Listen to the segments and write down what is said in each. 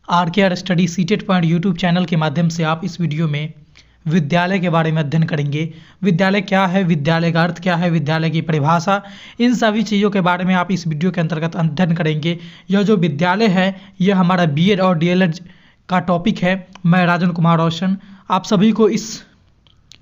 Are study CTET point YouTube channel के माध्यम से आप इस वीडियो में विद्यालय के बारे में अध्ययन करेंगे। विद्यालय क्या है, विद्यालय का अर्थ क्या है, विद्यालय की परिभाषा, इन सभी चीज़ों के बारे में आप इस वीडियो के अंतर्गत अध्ययन करेंगे। यह जो विद्यालय है यह हमारा बीएड और डीएलएड का टॉपिक है। मैं राजन कुमार रोशन आप सभी को इस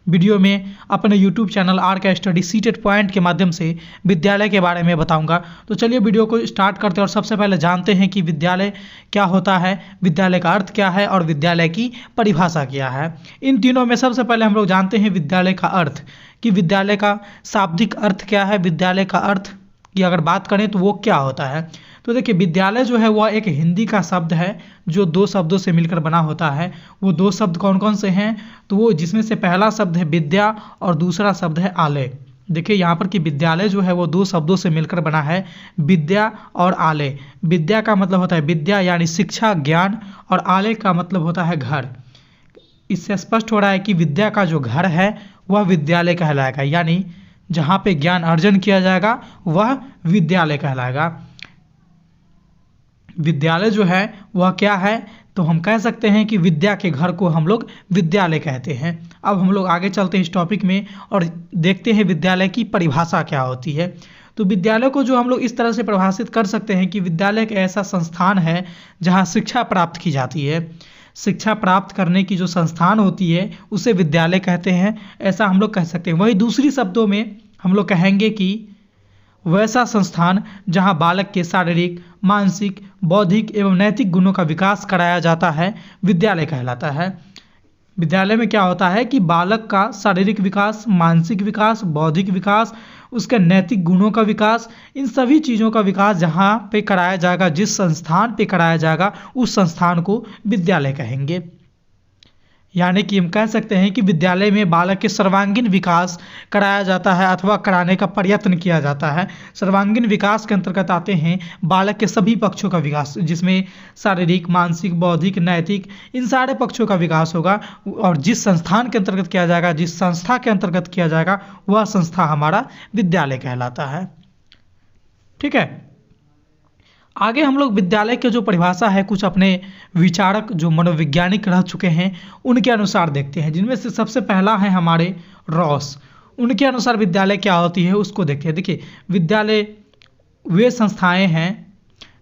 वीडियो में अपने YouTube channel are study CTET point के माध्यम से विद्यालय के बारे में बताऊंगा। तो चलिए वीडियो को स्टार्ट करते हैं और सबसे पहले जानते हैं कि विद्यालय क्या होता है, विद्यालय का अर्थ क्या है और विद्यालय की परिभाषा क्या है। इन तीनों में सबसे पहले हम लोग जानते हैं विद्यालय का अर्थ, कि विद्यालय का शाब्दिक अर्थ क्या है। विद्यालय का अर्थ की अगर बात करें तो वो क्या होता है, तो देखिए विद्यालय जो है वह एक हिंदी का शब्द है जो दो शब्दों से मिलकर बना होता है। वो दो शब्द कौन कौन से हैं, तो वो जिसमें से पहला शब्द है विद्या और दूसरा शब्द है आलय। देखिए यहाँ पर कि विद्यालय जो है वो दो शब्दों से मिलकर बना है, विद्या और आलय। विद्या का मतलब होता है विद्या यानी शिक्षा ज्ञान, और आलय का मतलब होता है घर। इससे स्पष्ट हो रहा है कि विद्या का जो घर है वह विद्यालय कहलाएगा, यानी जहाँ पे ज्ञान अर्जन किया जाएगा वह विद्यालय कहलाएगा। विद्यालय जो है वह क्या है, तो हम कह सकते हैं कि विद्या के घर को हम लोग विद्यालय कहते हैं। अब हम लोग आगे चलते हैं इस टॉपिक में और देखते हैं विद्यालय की परिभाषा क्या होती है। तो विद्यालय को जो हम लोग इस तरह से परिभाषित कर सकते हैं कि विद्यालय एक ऐसा संस्थान है जहाँ शिक्षा प्राप्त की जाती है। शिक्षा प्राप्त करने की जो संस्थान होती है उसे विद्यालय कहते हैं, ऐसा हम लोग कह सकते हैं। वही दूसरी शब्दों में हम लोग कहेंगे कि वैसा संस्थान जहां बालक के शारीरिक, मानसिक, बौद्धिक एवं नैतिक गुणों का विकास कराया जाता है विद्यालय कहलाता है। विद्यालय में क्या होता है कि बालक का शारीरिक विकास, मानसिक विकास, बौद्धिक विकास, उसके नैतिक गुणों का विकास, इन सभी चीज़ों का विकास जहाँ पे कराया जाएगा, जिस संस्थान पे कराया जाएगा उस संस्थान को विद्यालय कहेंगे। यानी कि हम कह सकते हैं कि विद्यालय में बालक के सर्वांगीण विकास कराया जाता है अथवा कराने का प्रयत्न किया जाता है। सर्वांगीण विकास के अंतर्गत आते हैं बालक के सभी पक्षों का विकास, जिसमें शारीरिक, मानसिक, बौद्धिक, नैतिक, इन सारे पक्षों का विकास होगा। और जिस संस्थान के अंतर्गत किया जाएगा, जिस संस्था के अंतर्गत किया जाएगा, वह संस्था हमारा विद्यालय कहलाता है। ठीक है, आगे हम लोग विद्यालय की जो परिभाषा है कुछ अपने विचारक जो मनोवैज्ञानिक रह चुके हैं उनके अनुसार देखते हैं, जिनमें से सबसे पहला है हमारे रॉस। उनके अनुसार विद्यालय क्या होती है उसको देखते हैं। देखिए विद्यालय वे संस्थाएं हैं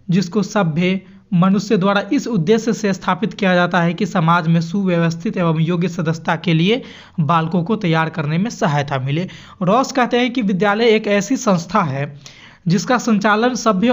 जिसको सभ्य मनुष्य द्वारा इस उद्देश्य से स्थापित किया जाता है कि समाज में सुव्यवस्थित एवं योग्य सदस्यता के लिए बालकों को तैयार करने में सहायता मिले। रॉस कहते हैं कि विद्यालय एक ऐसी संस्था है जिसका संचालन सभ्य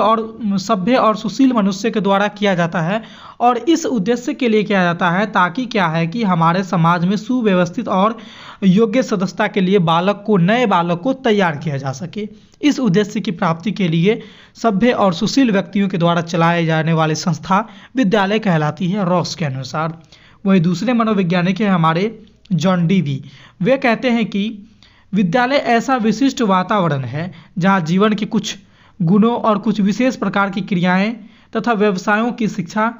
और सुशील मनुष्य के द्वारा किया जाता है, और इस उद्देश्य के लिए किया जाता है ताकि क्या है कि हमारे समाज में सुव्यवस्थित और योग्य सदस्यता के लिए नए बालक को तैयार किया जा सके। इस उद्देश्य की प्राप्ति के लिए सभ्य और सुशील व्यक्तियों के द्वारा चलाए जाने वाली संस्था विद्यालय कहलाती है रॉस के अनुसार। वही दूसरे मनोवैज्ञानिक हैं हमारे जॉन डीवी। वे कहते हैं कि विद्यालय ऐसा विशिष्ट वातावरण है जहाँ जीवन के कुछ गुणों और कुछ विशेष प्रकार की क्रियाएं तथा व्यवसायों की शिक्षा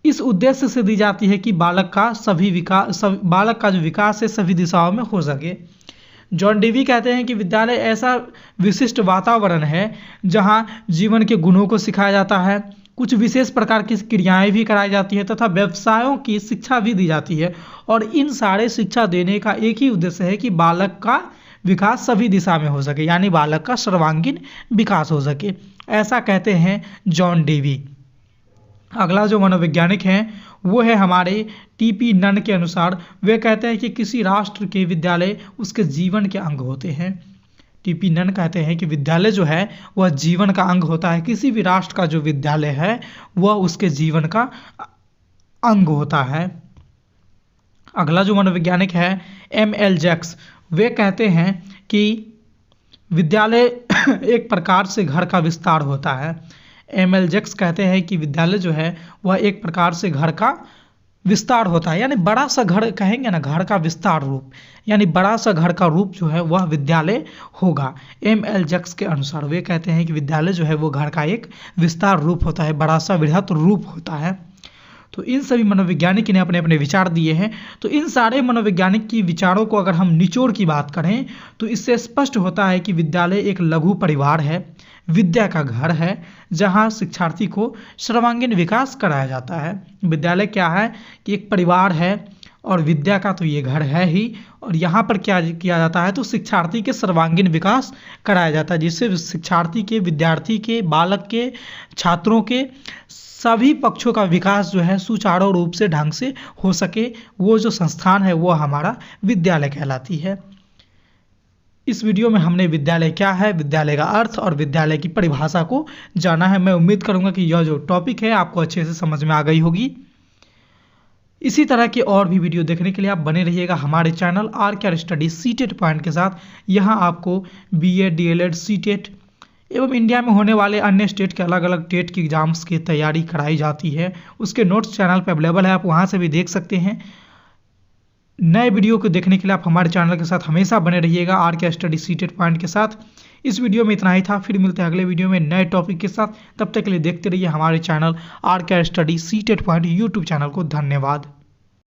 इस उद्देश्य से दी जाती है कि बालक का जो विकास है सभी दिशाओं में हो सके। जॉन डीवी कहते हैं कि विद्यालय ऐसा विशिष्ट वातावरण है जहां जीवन के गुणों को सिखाया जाता है, कुछ विशेष प्रकार की क्रियाएं भी कराई जाती है तथा व्यवसायों की शिक्षा भी दी जाती है, और इन सारे शिक्षा देने का एक ही उद्देश्य है कि बालक का विकास सभी दिशा में हो सके, यानी बालक का सर्वांगीण विकास हो सके। ऐसा कहते हैं जॉन डीवी। अगला जो मनोवैज्ञानिक हैं वो है हमारे टीपी नन के अनुसार। वे कहते हैं कि किसी राष्ट्र के विद्यालय उसके जीवन के अंग होते हैं। टीपी नन कहते हैं कि विद्यालय जो है वह जीवन का अंग होता है। किसी भी राष्ट्र का जो विद्यालय है वह उसके जीवन का अंग होता है। अगला जो मनोवैज्ञानिक है एम.एल. जैक्स। वे कहते हैं कि विद्यालय एक प्रकार से घर का विस्तार होता है। एम.एल. जैक्स कहते हैं कि विद्यालय जो है वह एक प्रकार से घर का विस्तार होता है, यानी बड़ा सा घर कहेंगे ना, घर का विस्तार रूप, यानी बड़ा सा घर का रूप जो है वह विद्यालय होगा। एम.एल. जैक्स के अनुसार वे कहते हैं कि विद्यालय जो है वो घर का एक विस्तार रूप होता है, बड़ा सा बृहत रूप होता है। तो इन सभी मनोवैज्ञानिक ने अपने अपने विचार दिए हैं। तो इन सारे मनोवैज्ञानिक की विचारों को अगर हम निचोड़ की बात करें तो इससे स्पष्ट होता है कि विद्यालय एक लघु परिवार है। विद्या का घर है, जहाँ शिक्षार्थी को सर्वांगीण विकास कराया जाता है। विद्यालय क्या है कि एक परिवार है और विद्या का तो ये घर है ही, और यहाँ पर क्या किया जाता है तो शिक्षार्थी के सर्वांगीण विकास कराया जाता है, जिससे शिक्षार्थी के, विद्यार्थी के, बालक के, छात्रों के सभी पक्षों का विकास जो है सुचारू रूप से ढंग से हो सके। वो जो संस्थान है वो हमारा विद्यालय कहलाती है। इस वीडियो में हमने विद्यालय क्या है, विद्यालय का अर्थ और विद्यालय की परिभाषा को जाना है। मैं उम्मीद करूंगा कि यह जो टॉपिक है आपको अच्छे से समझ में आ गई होगी। इसी तरह के और भी वीडियो देखने के लिए आप बने रहिएगा हमारे channel RKR study CTET point के साथ। यहाँ आपको BEd, DLEd, सीटेट एवं इंडिया में होने वाले अन्य स्टेट के अलग अलग टेट की एग्जाम्स की तैयारी कराई जाती है। उसके नोट्स चैनल पर अवेलेबल है, आप वहाँ से भी देख सकते हैं। नए वीडियो को देखने के लिए आप हमारे चैनल के साथ हमेशा बने रहिएगा RKR स्टडी सीटेट पॉइंट के साथ। इस वीडियो में इतना ही था, फिर मिलते हैं अगले वीडियो में नए टॉपिक के साथ। तब तक के लिए देखते रहिए हमारे channel RKR study CTET point YouTube channel को। धन्यवाद।